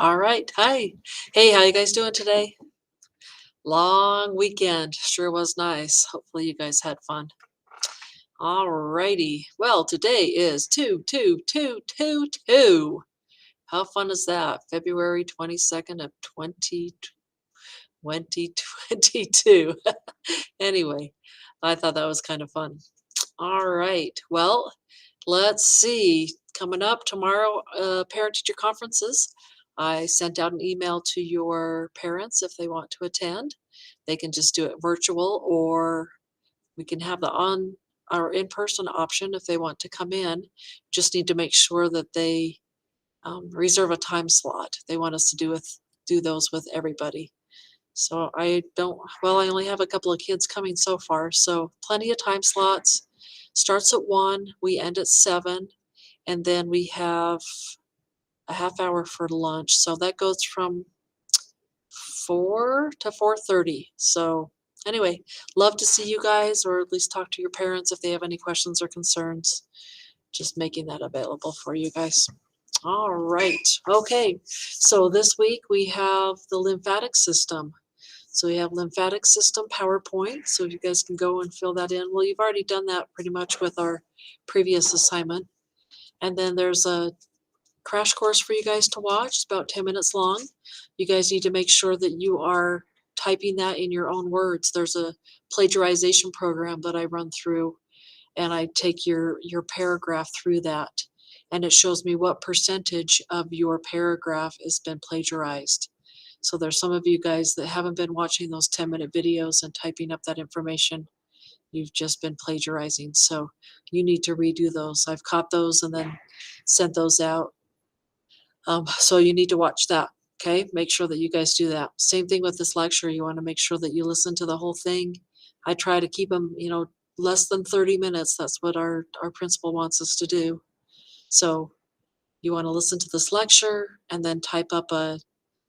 All right. Hi. Hey, how you guys doing today? Long weekend. Sure was nice. Hopefully you guys had fun. All righty. Well, today is 2/2/2/2/2. How fun is that? February 22nd of 2022. Anyway, I thought that was kind of fun. All right. Well, let's see. Coming up tomorrow, parent-teacher conferences. I sent out an email to your parents if they want to attend. They can just do it virtual, or we can have the on or in-person option if they want to come in. Just need to make sure that they reserve a time slot. They want us to do those with everybody. So I don't, well, I only have a couple of kids coming so far, so plenty of time slots. Starts at 1, we end at 7, and then we have a half hour for lunch. So that goes from 4 to 4:30. So anyway, love to see you guys, or at least talk to your parents if they have any questions or concerns. Just making that available for you guys. All right. Okay. So this week we have the lymphatic system. So we have lymphatic system PowerPoint. So you guys can go and fill that in. Well, you've already done that pretty much with our previous assignment. And then there's a crash course for you guys to watch. It's about 10 minutes long. You guys need to make sure that you are typing that in your own words. There's a plagiarization program that I run through, and I take your paragraph through that, and it shows me what percentage of your paragraph has been plagiarized. So there's some of you guys that haven't been watching those 10-minute videos and typing up that information. You've just been plagiarizing. So you need to redo those. I've caught those and then sent those out. So you need to watch that. Okay. Make sure that you guys do that. Same thing with this lecture. You want to make sure that you listen to the whole thing. I try to keep them, less than 30 minutes. That's what our principal wants us to do. So you want to listen to this lecture and then type up a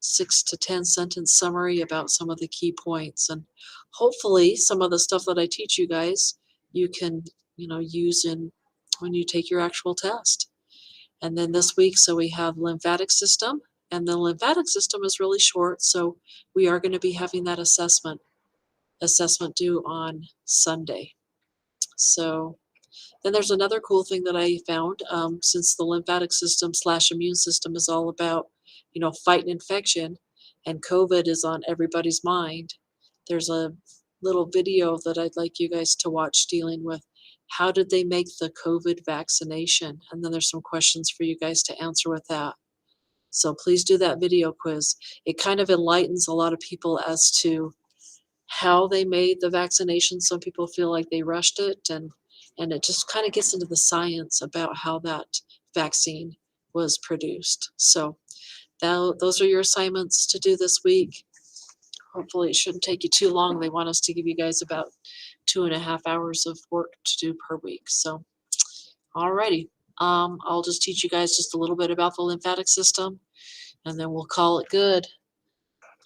6 to 10 sentence summary about some of the key points. And hopefully some of the stuff that I teach you guys, you can, use in when you take your actual test. And then this week, so we have lymphatic system, and the lymphatic system is really short. So we are going to be having that assessment due on Sunday. So then there's another cool thing that I found, since the lymphatic system slash immune system is all about, fighting infection, and COVID is on everybody's mind. There's a little video that I'd like you guys to watch dealing with how did they make the COVID vaccination? And then there's some questions for you guys to answer with that. So please do that video quiz. It kind of enlightens a lot of people as to how they made the vaccination. Some people feel like they rushed it, and it just kind of gets into the science about how that vaccine was produced. So those are your assignments to do this week. Hopefully it shouldn't take you too long. They want us to give you guys about 2.5 hours of work to do per week. So, alrighty. I'll just teach you guys just a little bit about the lymphatic system, and then we'll call it good.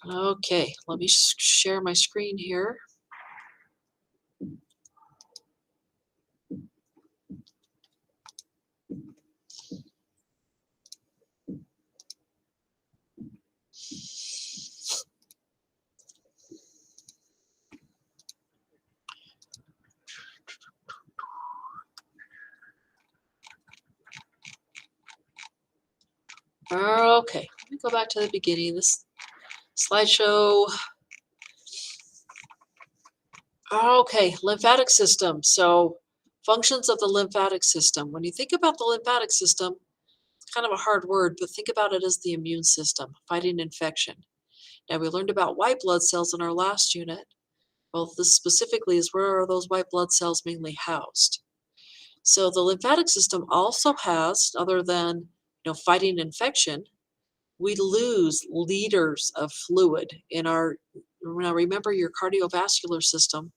Okay, let me share my screen here. Okay, let me go back to the beginning. This slideshow. Okay, lymphatic system. So, functions of the lymphatic system. When you think about the lymphatic system, it's kind of a hard word, but think about it as the immune system, fighting infection. Now, we learned about white blood cells in our last unit. Well, this specifically is where are those white blood cells mainly housed? So the lymphatic system also has, other than fighting infection, we lose liters of fluid in our. Now remember your cardiovascular system.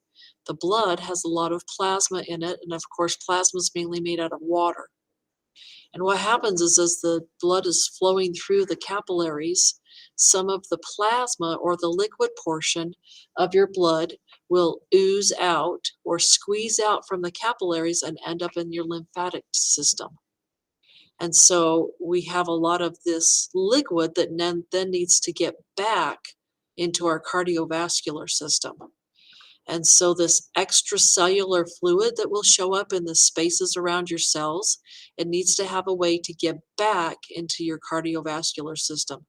The blood has a lot of plasma in it, and of course, plasma is mainly made out of water. And what happens is as the blood is flowing through the capillaries, some of the plasma or the liquid portion of your blood will ooze out or squeeze out from the capillaries and end up in your lymphatic system. And so we have a lot of this liquid that then needs to get back into our cardiovascular system. And so this extracellular fluid that will show up in the spaces around your cells, it needs to have a way to get back into your cardiovascular system.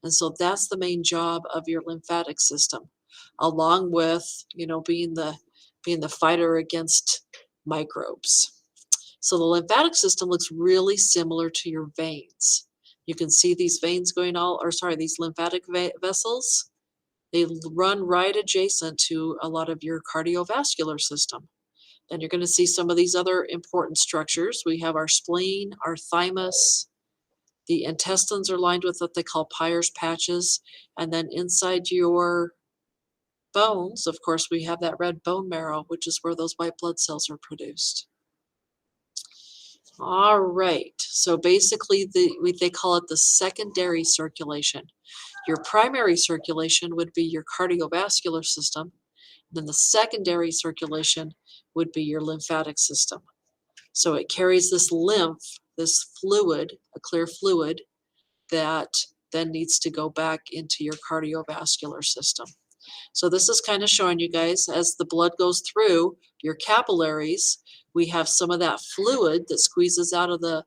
And so that's the main job of your lymphatic system, along with, being the fighter against microbes. So the lymphatic system looks really similar to your veins. You can see these veins these lymphatic vessels. They run right adjacent to a lot of your cardiovascular system. Then you're going to see some of these other important structures. We have our spleen, our thymus. The intestines are lined with what they call Peyer's patches. And then inside your bones, of course, we have that red bone marrow, which is where those white blood cells are produced. All right. So basically, they call it the secondary circulation. Your primary circulation would be your cardiovascular system. Then the secondary circulation would be your lymphatic system. So it carries this lymph, this fluid, a clear fluid, that then needs to go back into your cardiovascular system. So this is kind of showing you guys, as the blood goes through your capillaries, we have some of that fluid that squeezes out of the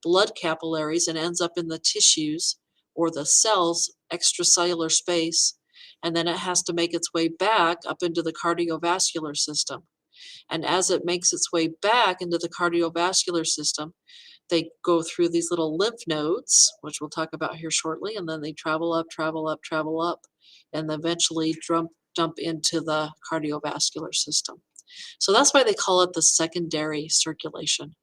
blood capillaries and ends up in the tissues or the cells, extracellular space, and then it has to make its way back up into the cardiovascular system. And as it makes its way back into the cardiovascular system, they go through these little lymph nodes, which we'll talk about here shortly, and then they travel up, travel up, travel up, and eventually dump into the cardiovascular system. So that's why they call it the secondary circulation.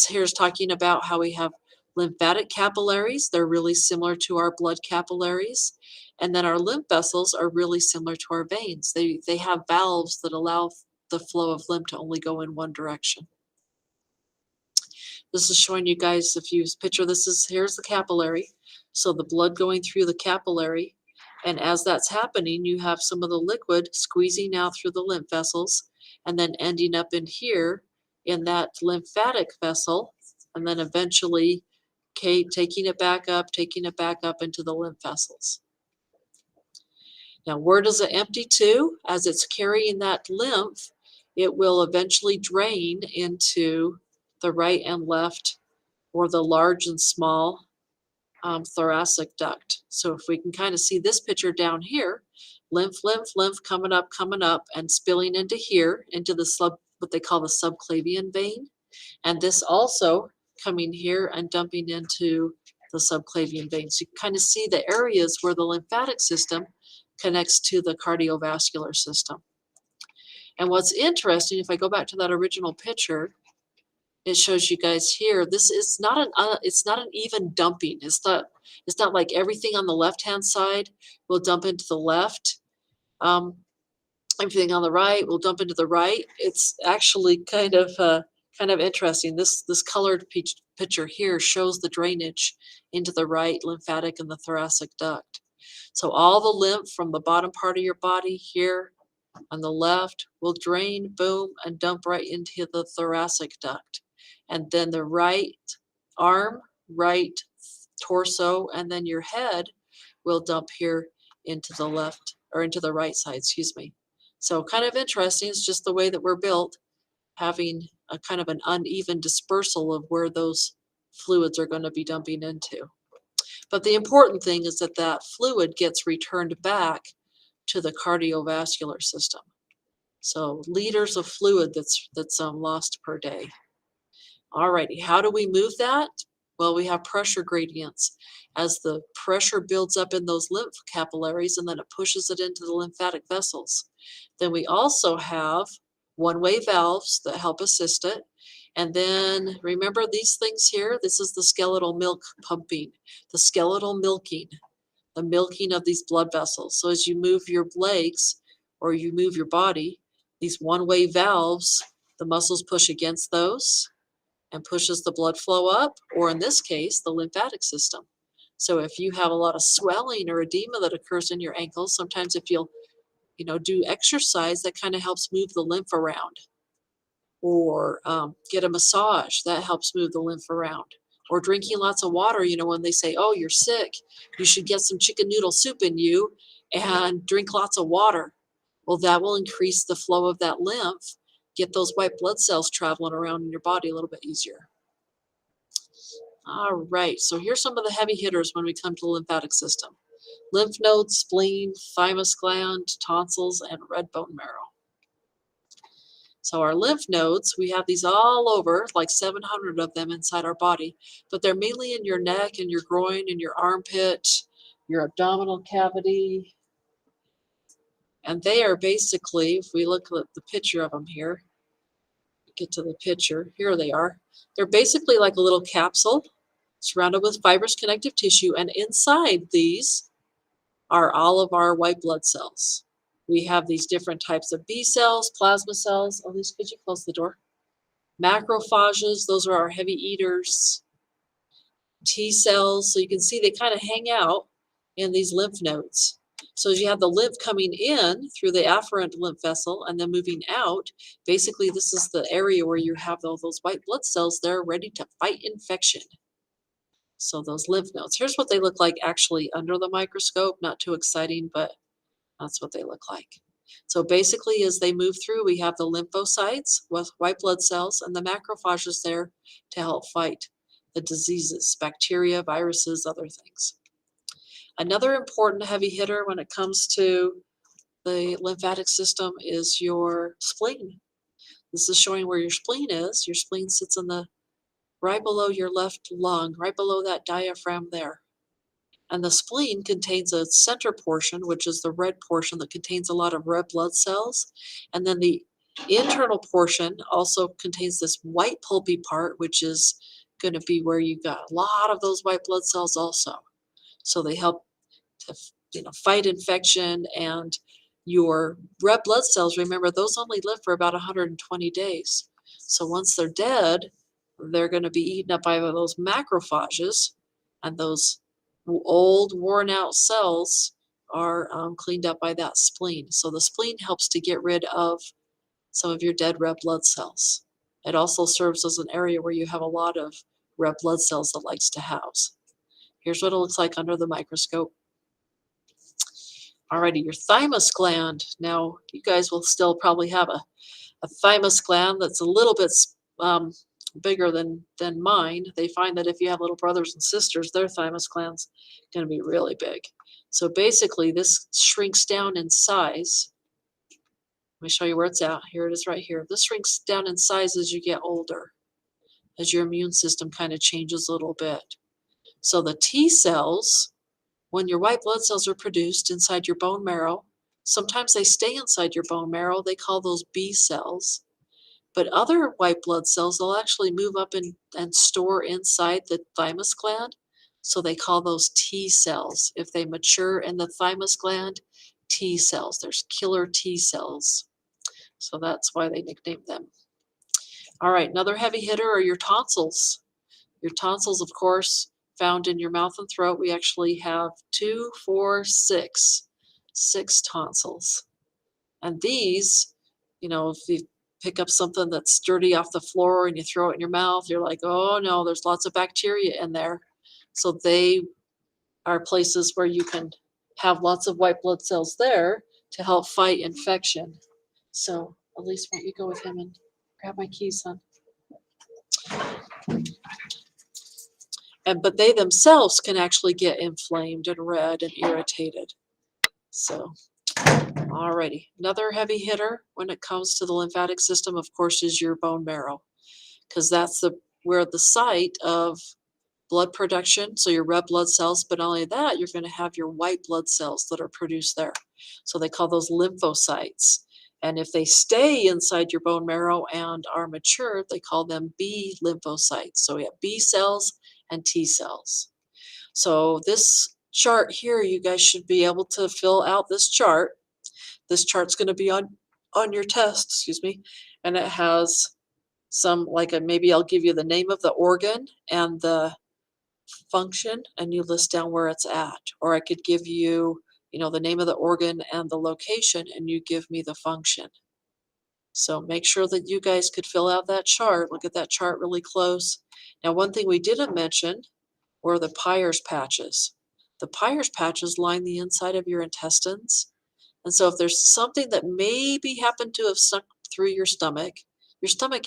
Here's talking about how we have lymphatic capillaries. They're really similar to our blood capillaries. And then our lymph vessels are really similar to our veins. They have valves that allow the flow of lymph to only go in one direction. This is showing you guys, if you picture here's the capillary. So the blood going through the capillary. And as that's happening, you have some of the liquid squeezing out through the lymph vessels and then ending up in here in that lymphatic vessel, and then eventually taking it back up into the lymph vessels. Now, where does it empty to? As it's carrying that lymph, it will eventually drain into the right and left, or the large and small thoracic duct. So if we can kind of see this picture down here, lymph coming up, and spilling into here, into what they call the subclavian vein. And this also coming here and dumping into the subclavian vein. So you can kind of see the areas where the lymphatic system connects to the cardiovascular system. And what's interesting, if I go back to that original picture, it shows you guys here, this is not an even dumping. It's not like everything on the left-hand side will dump into the left. Everything on the right will dump into the right. It's actually kind of interesting. This colored picture here shows the drainage into the right lymphatic and the thoracic duct. So all the lymph from the bottom part of your body here on the left will drain, boom, and dump right into the thoracic duct. And then the right arm, right torso, and then your head will dump here into the left, or into the right side, excuse me. So kind of interesting. It's just the way that we're built, having a kind of an uneven dispersal of where those fluids are going to be dumping into. But the important thing is that that fluid gets returned back to the cardiovascular system. So liters of fluid that's lost per day. Alrighty, how do we move that? Well, we have pressure gradients. As the pressure builds up in those lymph capillaries, and then it pushes it into the lymphatic vessels. Then we also have one-way valves that help assist it. And then remember these things here? This is the skeletal milk pumping, the skeletal milking, the milking of these blood vessels. So as you move your legs or you move your body, these one-way valves, the muscles push against those and pushes the blood flow up, or in this case, the lymphatic system. So if you have a lot of swelling or edema that occurs in your ankles, sometimes if you'll, do exercise, that kind of helps move the lymph around. Or get a massage, that helps move the lymph around. Or drinking lots of water, when they say, oh, you're sick, you should get some chicken noodle soup in you and drink lots of water. Well, that will increase the flow of that lymph, get those white blood cells traveling around in your body a little bit easier. All right, so here's some of the heavy hitters when we come to the lymphatic system. Lymph nodes, spleen, thymus gland, tonsils, and red bone marrow. So our lymph nodes, we have these all over, like 700 of them inside our body, but they're mainly in your neck and your groin and your armpit, your abdominal cavity. And they are basically, if we look at the picture of them here, get to the picture, here they are. They're basically like a little capsule surrounded with fibrous connective tissue, and inside these are all of our white blood cells. We have these different types of B cells, plasma cells. Elise, could you close the door? Macrophages, those are our heavy eaters. T cells, so you can see they kind of hang out in these lymph nodes. So as you have the lymph coming in through the afferent lymph vessel and then moving out, basically this is the area where you have all those white blood cells. They're ready to fight infection. So those lymph nodes, here's what they look like actually under the microscope. Not too exciting, but that's what they look like. So basically, as they move through, we have the lymphocytes with white blood cells and the macrophages there to help fight the diseases, bacteria, viruses, other things. Another important heavy hitter when it comes to the lymphatic system is your spleen. This is showing where your spleen is. Your spleen sits in the right below your left lung, right below that diaphragm there. And the spleen contains a center portion, which is the red portion that contains a lot of red blood cells. And then the internal portion also contains this white pulpy part, which is going to be where you got a lot of those white blood cells also. So they help to fight infection. And your red blood cells, remember, those only live for about 120 days. So once they're dead, they're going to be eaten up by those macrophages, and those old worn out cells are cleaned up by that spleen. So the spleen helps to get rid of some of your dead red blood cells. It also serves as an area where you have a lot of red blood cells it likes to house. Here's what it looks like under the microscope. Alrighty, your thymus gland. Now, you guys will still probably have a thymus gland that's a little bit bigger than mine. They find that if you have little brothers and sisters, their thymus gland's going to be really big. So basically, this shrinks down in size. Let me show you where it's at. Here it is right here. This shrinks down in size as you get older, as your immune system kind of changes a little bit. So the T cells, when your white blood cells are produced inside your bone marrow, sometimes they stay inside your bone marrow. They call those B cells. But other white blood cells, they'll actually move up and store inside the thymus gland. So they call those T cells. If they mature in the thymus gland, T cells. There's killer T cells. So that's why they nicknamed them. All right, another heavy hitter are your tonsils. Your tonsils, of course, found in your mouth and throat. We actually have 2, 4, 6 tonsils. And these, if you pick up something that's dirty off the floor and you throw it in your mouth, you're like, oh no, there's lots of bacteria in there. So they are places where you can have lots of white blood cells there to help fight infection. So Elise, why don't you go with him and grab my keys, son? But they themselves can actually get inflamed and red and irritated. So alrighty, another heavy hitter when it comes to the lymphatic system, of course, is your bone marrow, because that's where the site of blood production, so your red blood cells, but not only that, you're going to have your white blood cells that are produced there. So they call those lymphocytes. And if they stay inside your bone marrow and are mature, they call them B lymphocytes. So we have B cells and T cells. So this chart here, you guys should be able to fill out this chart. This chart's going to be on your test, and it has some, maybe I'll give you the name of the organ and the function, and you list down where it's at. Or I could give you, the name of the organ and the location, and you give me the function. So make sure that you guys could fill out that chart. Look at that chart really close. Now, one thing we didn't mention were the Peyer's patches. The Peyer's patches line the inside of your intestines. And so if there's something that maybe happened to have snuck through your stomach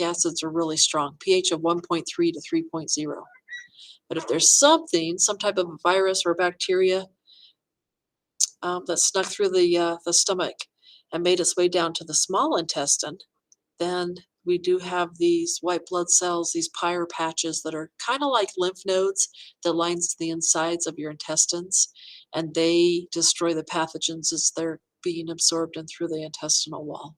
acids are really strong, pH of 1.3 to 3.0. But if there's something, some type of virus or bacteria that snuck through the stomach and made its way down to the small intestine, then we do have these white blood cells, these Peyer patches that are kind of like lymph nodes that lines the insides of your intestines, and they destroy the pathogens as they're being absorbed in through the intestinal wall.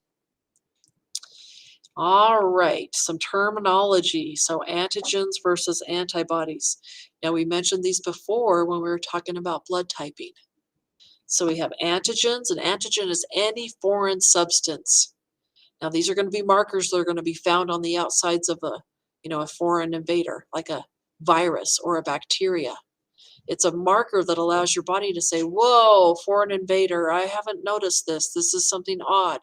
All right, some terminology. So antigens versus antibodies. Now we mentioned these before when we were talking about blood typing. So we have antigens. An antigen is any foreign substance. Now these are going to be markers that are going to be found on the outsides of a foreign invader, like a virus or a bacteria. It's a marker that allows your body to say, whoa, foreign invader, I haven't noticed this. This is something odd.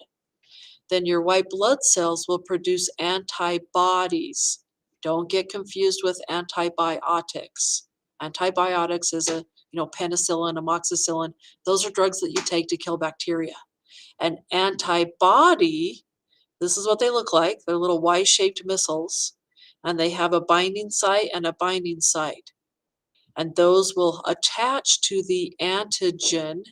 Then your white blood cells will produce antibodies. Don't get confused with antibiotics. Antibiotics is penicillin, amoxicillin. Those are drugs that you take to kill bacteria. An antibody, this is what they look like. They're little Y-shaped missiles, and they have a binding site and a binding site. And those will attach to the antigen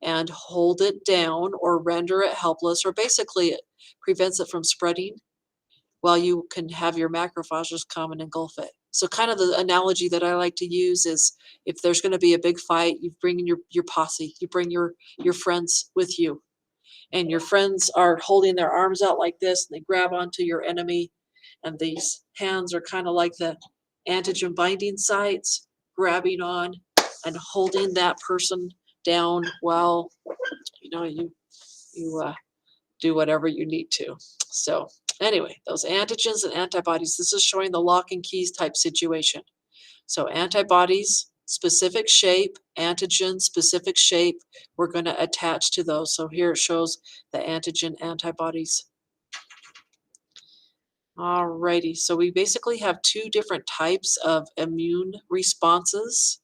and hold it down or render it helpless, or basically it prevents it from spreading while you can have your macrophages come and engulf it. So kind of the analogy that I like to use is if there's going to be a big fight, you bring in your posse, you bring your friends with you, and your friends are holding their arms out like this, and they grab onto your enemy, and these hands are kind of like the antigen binding sites, grabbing on and holding that person down while you do whatever you need to. So anyway, those antigens and antibodies, this is showing the lock and keys type situation. So antibodies, specific shape, antigen, specific shape, we're going to attach to those. So here it shows the antigen antibodies. Alrighty, so we basically have two different types of immune responses.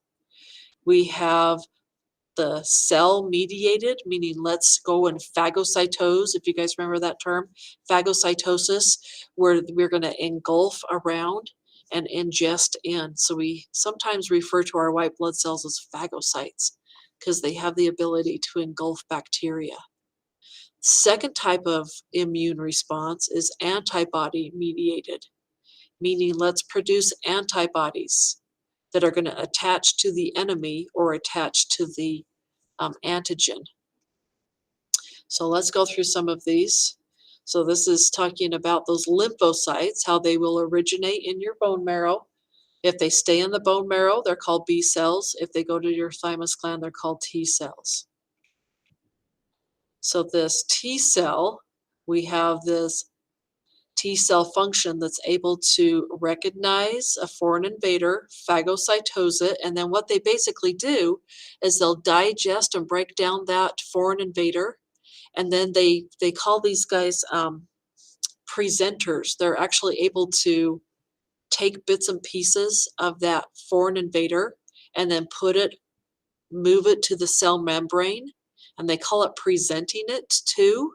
We have the cell-mediated, meaning let's go and phagocytose, if you guys remember that term, phagocytosis, where we're going to engulf around and ingest in. So we sometimes refer to our white blood cells as phagocytes because they have the ability to engulf bacteria. Second type of immune response is antibody-mediated, meaning let's produce antibodies that are going to attach to the enemy or attach to the antigen. So let's go through some of these. So this is talking about those lymphocytes, how they will originate in your bone marrow. If they stay in the bone marrow, they're called B cells. If they go to your thymus gland, they're called T cells. So this T cell, we have this T cell function that's able to recognize a foreign invader, phagocytose it, and then what they basically do is they'll digest and break down that foreign invader, and then they call these guys presenters. They're actually able to take bits and pieces of that foreign invader and then move it to the cell membrane, and they call it presenting it too.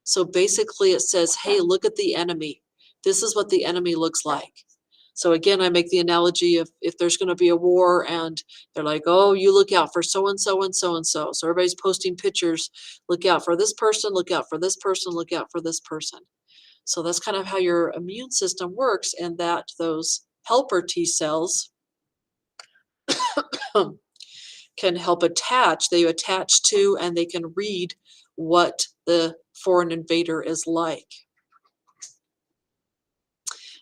So basically it says, hey, look at the enemy. This is what the enemy looks like. So again, I make the analogy of if there's going to be a war and they're like, oh, you look out for so-and-so and so-and-so. So everybody's posting pictures, look out for this person, look out for this person, look out for this person. So that's kind of how your immune system works, and that those helper T cells can help attach. They attach to and they can read what the foreign invader is like.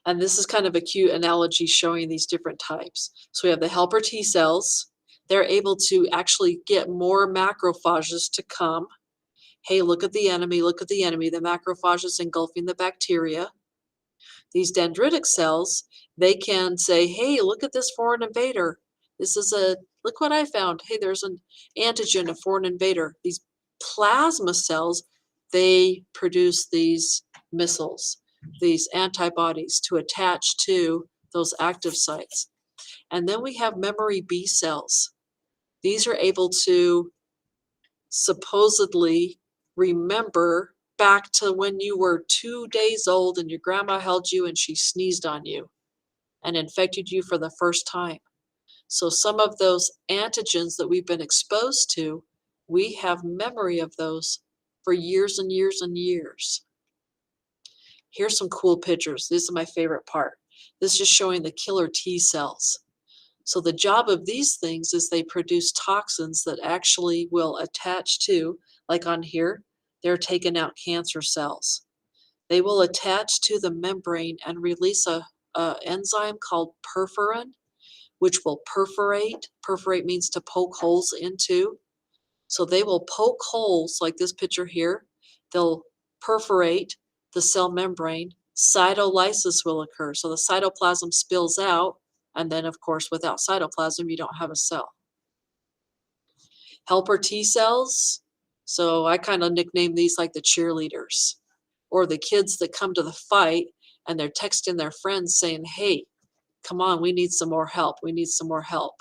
And this is kind of a cute analogy showing these different types. So we have the helper T cells. They're able to actually get more macrophages to come. Hey, look at the enemy, look at the enemy. The macrophages engulfing the bacteria. These dendritic cells, they can say, hey, look at this foreign invader. Look what I found. Hey, there's an antigen, a foreign invader. These plasma cells they produce these missiles, these antibodies to attach to those active sites. And then we have memory B cells. These are able to supposedly remember back to when you were 2 days old and your grandma held you and she sneezed on you and infected you for the first time. So some of those antigens that we've been exposed to, we have memory of those for years and years and years. Here's some cool pictures. This is my favorite part. This is showing the killer T cells. So the job of these things is they produce toxins that actually will attach to, like on here, they're taking out cancer cells. They will attach to the membrane and release a enzyme called perforin, which will perforate. Perforate means to poke holes into. So they will poke holes like this picture here. They'll perforate the cell membrane. Cytolysis will occur. So the cytoplasm spills out. And then, of course, without cytoplasm, you don't have a cell. Helper T cells. So I kind of nickname these like the cheerleaders or the kids that come to the fight and they're texting their friends saying, hey, come on, we need some more help. We need some more help.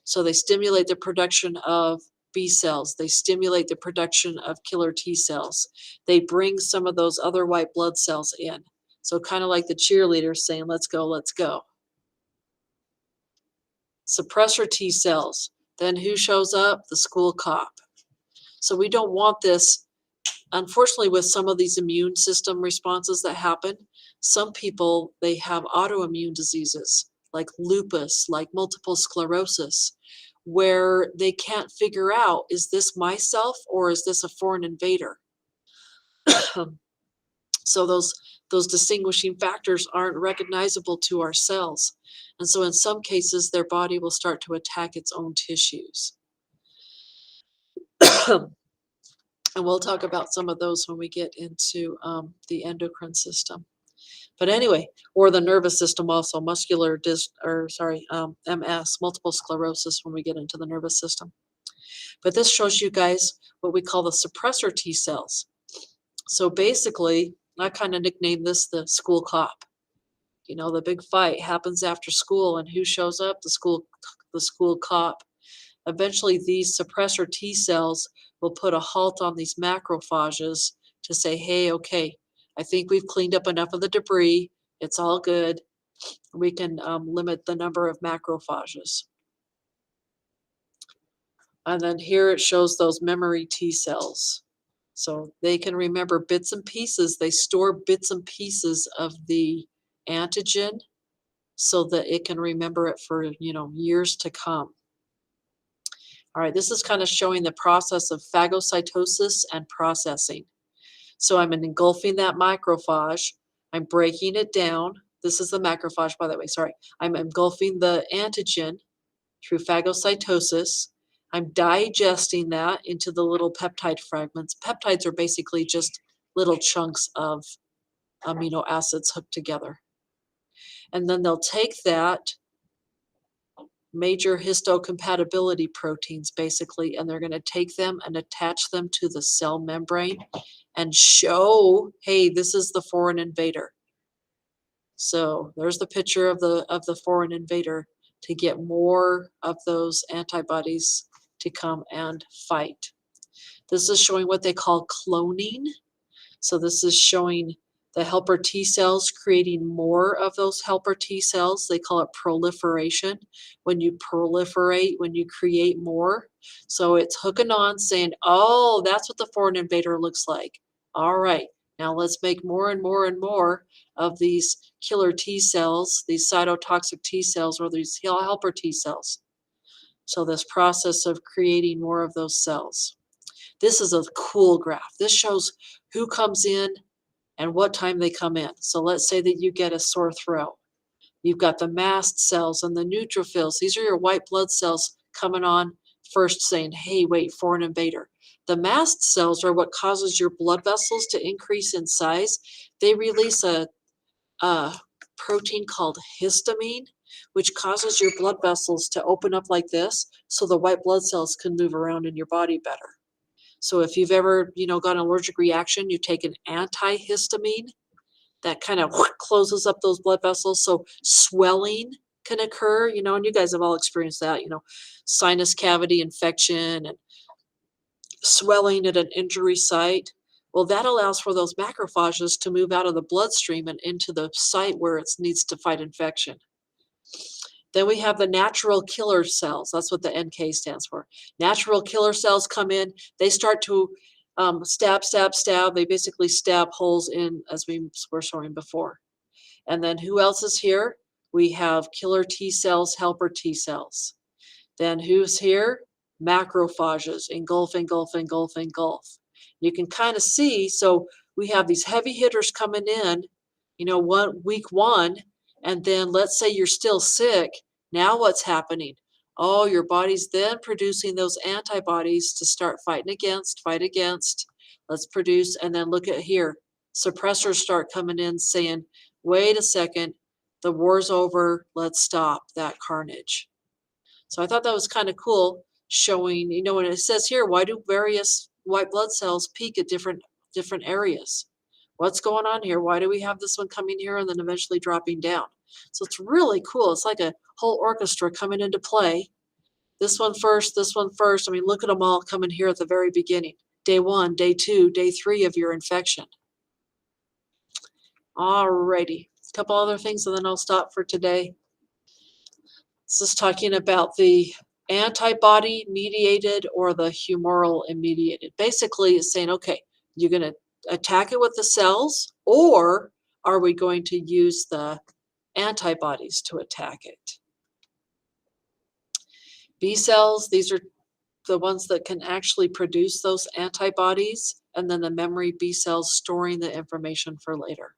So they stimulate the production of B cells. They stimulate the production of killer T cells. They bring some of those other white blood cells in. So kind of like the cheerleaders saying, let's go, let's go. Suppressor T cells. Then who shows up? The school cop. So we don't want this. Unfortunately, with some of these immune system responses that happen, some people, they have autoimmune diseases like lupus, like multiple sclerosis, where they can't figure out, is this myself or is this a foreign invader? So those distinguishing factors aren't recognizable to our cells. And so in some cases, their body will start to attack its own tissues. And we'll talk about some of those when we get into the endocrine system. But anyway, or the nervous system also, MS, multiple sclerosis when we get into the nervous system. But this shows you guys what we call the suppressor T cells. So basically, I kind of nicknamed this the school cop. You know, the big fight happens after school, and who shows up? The school cop. Eventually, these suppressor T cells will put a halt on these macrophages to say, hey, okay, I think we've cleaned up enough of the debris. It's all good. We can limit the number of macrophages. And then here it shows those memory T cells. So they can remember bits and pieces. They store bits and pieces of the antigen so that it can remember it for, years to come. All right, this is kind of showing the process of phagocytosis and processing. So I'm engulfing that macrophage. I'm breaking it down. This is the macrophage, by the way, sorry. I'm engulfing the antigen through phagocytosis. I'm digesting that into the little peptide fragments. Peptides are basically just little chunks of amino acids hooked together. And then they'll take that major histocompatibility proteins, basically, and they're going to take them and attach them to the cell membrane and show, hey, this is the foreign invader. So there's the picture of the foreign invader to get more of those antibodies to come and fight. This is showing what they call cloning. So this is showing the helper T cells creating more of those helper T cells. They call it proliferation. When you proliferate, when you create more. So it's hooking on saying, oh, that's what the foreign invader looks like. All right, now let's make more and more and more of these killer T cells, these cytotoxic T cells, or these helper T cells. So this process of creating more of those cells. This is a cool graph. This shows who comes in and what time they come in. So let's say that you get a sore throat. You've got the mast cells and the neutrophils. These are your white blood cells coming on first saying, hey, wait, foreign invader. The mast cells are what causes your blood vessels to increase in size. They release a protein called histamine, which causes your blood vessels to open up like this so the white blood cells can move around in your body better. So if you've ever, got an allergic reaction, you take an antihistamine that kind of closes up those blood vessels. So swelling can occur, and you guys have all experienced that, sinus cavity infection and swelling at an injury site. Well, that allows for those macrophages to move out of the bloodstream and into the site where it needs to fight infection. Then we have the natural killer cells. That's what the NK stands for. Natural killer cells come in. They start to stab, stab, stab. They basically stab holes in, as we were showing before. And then who else is here? We have killer T cells, helper T cells. Then who's here? Macrophages. Engulf, engulf, engulf, engulf. You can kind of see, so we have these heavy hitters coming in, week one, and then let's say you're still sick. Now what's happening? Oh, your body's then producing those antibodies to start fight against. Let's produce, and then look at here. Suppressors start coming in saying, wait a second, the war's over, let's stop that carnage. So I thought that was kind of cool, showing, when it says here, why do various white blood cells peak at different areas? What's going on here? Why do we have this one coming here and then eventually dropping down? So it's really cool. It's like a whole orchestra coming into play. This one first, this one first. I mean, look at them all coming here at the very beginning. Day 1, day 2, day 3 of your infection. Alrighty, a couple other things and then I'll stop for today. This is talking about the antibody mediated or the humoral mediated. Basically, it's saying, okay, you're going to attack it with the cells, or are we going to use the antibodies to attack it? B cells, these are the ones that can actually produce those antibodies, and then the memory B cells storing the information for later.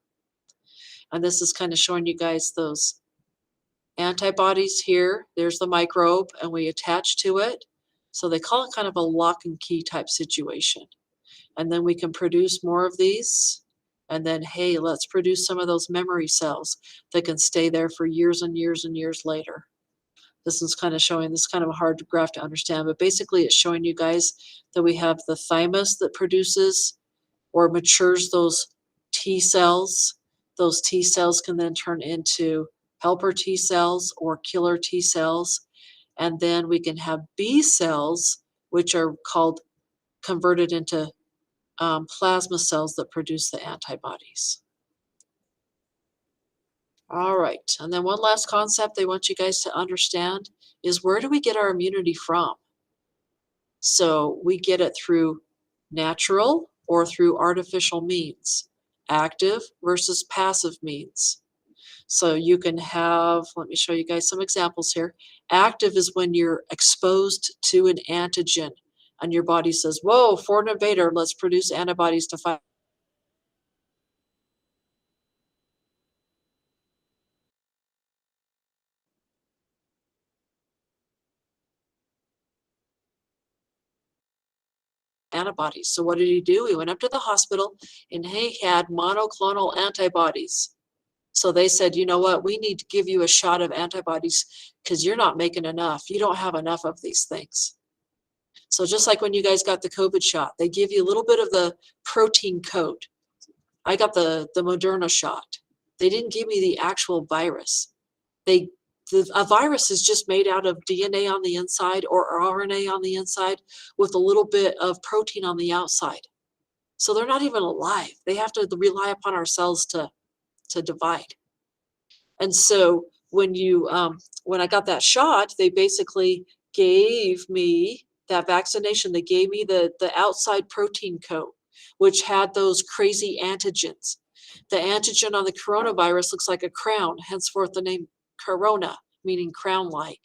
And this is kind of showing you guys those antibodies here. There's the microbe, and we attach to it. So they call it kind of a lock and key type situation. And then we can produce more of these. And then, hey, let's produce some of those memory cells that can stay there for years and years and years later. This is kind of showing, this is kind of a hard graph to understand, but basically it's showing you guys that we have the thymus that produces or matures those T cells. Those T cells can then turn into helper T cells or killer T cells. And then we can have B cells, which are called converted into plasma cells that produce the antibodies. All right, and then one last concept they want you guys to understand is, where do we get our immunity from? So we get it through natural or through artificial means, active versus passive means. So you can have, let me show you guys some examples here. Active is when you're exposed to an antigen and your body says, whoa, foreign invader, let's produce antibodies to fight. Antibodies. So what did he do? He went up to the hospital and he had monoclonal antibodies. So they said, you know what, we need to give you a shot of antibodies because you're not making enough. You don't have enough of these things. So just like when you guys got the COVID shot, they give you a little bit of the protein coat. I got the Moderna shot. They didn't give me the actual virus. A virus is just made out of DNA on the inside or RNA on the inside with a little bit of protein on the outside. So they're not even alive. They have to rely upon our cells to divide. And so when I got that shot, they basically gave me that vaccination. They gave me the outside protein coat, which had those crazy antigens. The antigen on the coronavirus looks like a crown, henceforth the name corona, meaning crown-like.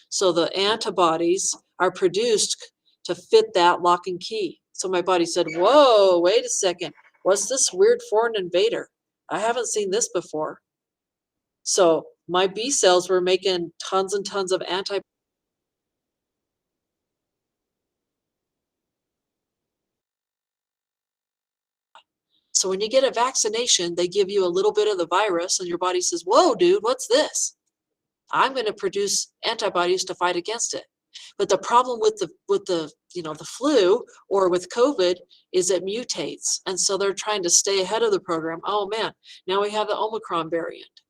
So the antibodies are produced to fit that lock and key. So my body said, whoa, wait a second. What's this weird foreign invader? I haven't seen this before. So my B cells were making tons and tons of antibodies. So when you get a vaccination, they give you a little bit of the virus and your body says, whoa, dude, what's this? I'm going to produce antibodies to fight against it. But the problem with the flu or with COVID is it mutates. And so they're trying to stay ahead of the program. Oh man, now we have the Omicron variant.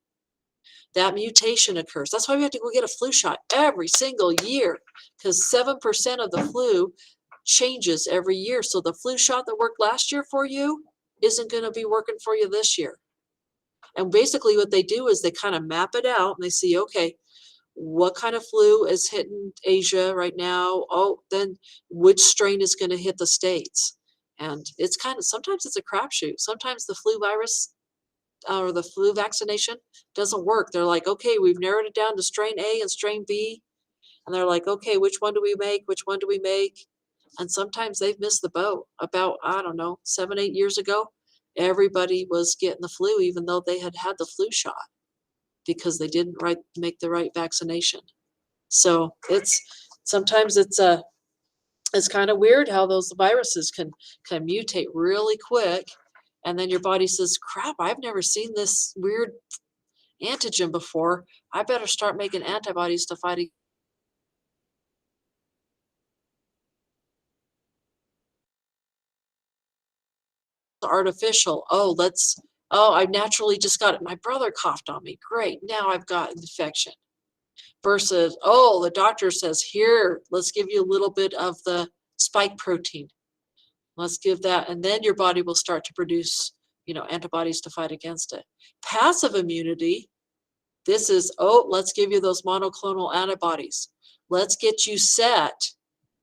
That mutation occurs. That's why we have to go get a flu shot every single year, because 7% of the flu changes every year. So the flu shot that worked last year for you isn't going to be working for you this year. And basically what they do is they kind of map it out and they see, okay, what kind of flu is hitting Asia right now? Oh, then which strain is going to hit the States? And it's kind of, sometimes it's a crapshoot. Sometimes the flu virus or the flu vaccination doesn't work. They're like, okay, we've narrowed it down to strain A and strain B. And they're like, okay, which one do we make? Which one do we make? And sometimes they've missed the boat. About, I don't know, 7, 8 years ago, everybody was getting the flu, even though they had had the flu shot because they didn't make the right vaccination. So sometimes it's kind of weird how those viruses can mutate really quick, and then your body says, "Crap, I've never seen this weird antigen before. I better start making antibodies to fight against artificial. Oh, I naturally just got it. My brother coughed on me. Great, now I've got an infection." Versus, oh, the doctor says, here, let's give you a little bit of the spike protein. Let's give that, and then your body will start to produce, antibodies to fight against it. Passive immunity, this is, oh, let's give you those monoclonal antibodies. Let's get you set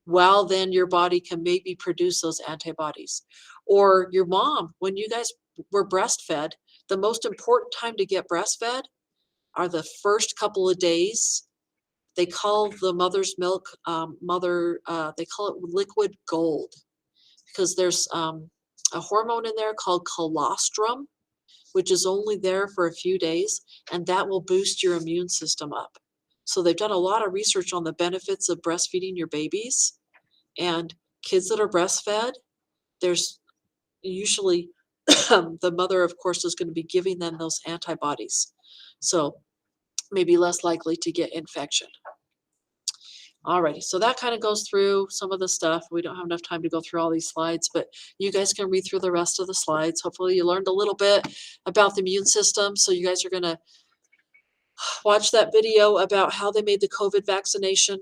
while then your body can maybe produce those antibodies. Or your mom, when you guys were breastfed, the most important time to get breastfed are the first couple of days. They call the mother's milk, they call it liquid gold, because there's a hormone in there called colostrum, which is only there for a few days, and that will boost your immune system up. So they've done a lot of research on the benefits of breastfeeding your babies, and kids that are breastfed, there's usually the mother, of course, is going to be giving them those antibodies. So maybe less likely to get infection. Alrighty, so that kind of goes through some of the stuff. We don't have enough time to go through all these slides, but you guys can read through the rest of the slides. Hopefully you learned a little bit about the immune system. So you guys are going to watch that video about how they made the COVID vaccination,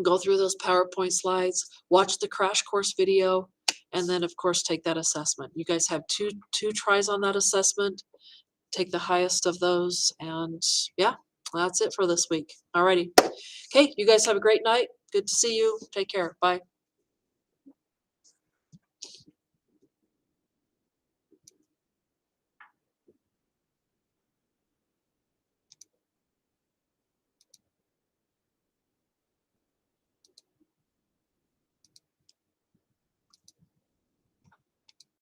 go through those PowerPoint slides, watch the crash course video, and then of course take that assessment. You guys have two tries on that assessment. Take the highest of those, and yeah, that's it for this week. Alrighty. Okay, you guys have a great night. Good to see you. Take care. Bye.